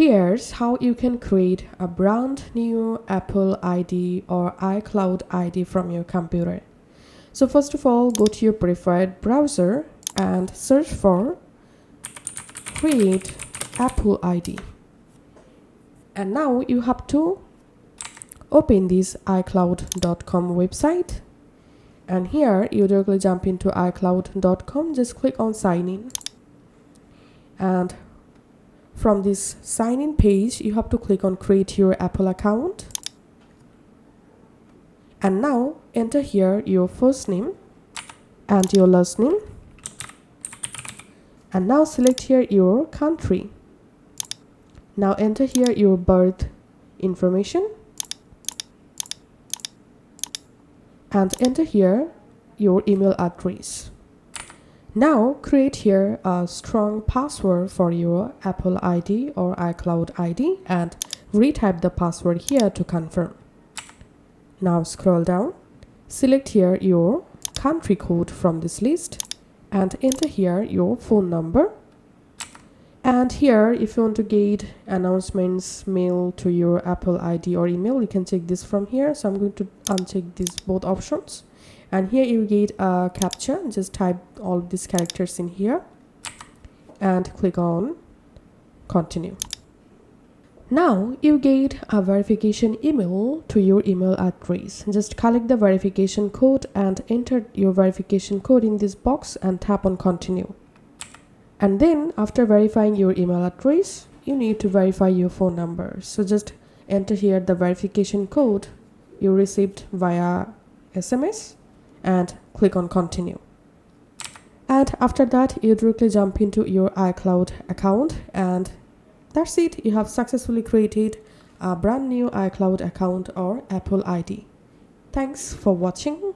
Here's how you can create a brand new Apple ID or iCloud ID from your computer. So first of all, go to your preferred browser and search for Create Apple ID. And now you have to open this iCloud.com website. And here you directly jump into iCloud.com. Just click on sign in. And from this sign in page, you have to click on create your Apple account. And now enter here your first name and your last name. And now select here your country. Now enter here your birth information. And enter here your email address. Now create here a strong password for your Apple ID or iCloud ID and retype the password here to confirm. Now scroll down, select here your country code from this list and enter here your phone number. And here if you want to get announcements mail to your Apple ID or email, you can check this from here. So I'm going to uncheck these both options. And here you get a captcha. Just type all these characters in here and click on continue. Now you get a verification email to your email address. Just collect the verification code and enter your verification code in this box and tap on continue. And then after verifying your email address, you need to verify your phone number. So just enter here the verification code you received via SMS and click on continue. And after that, you directly jump into your iCloud account, and that's it. You have successfully created a brand new iCloud account or Apple ID. Thanks for watching.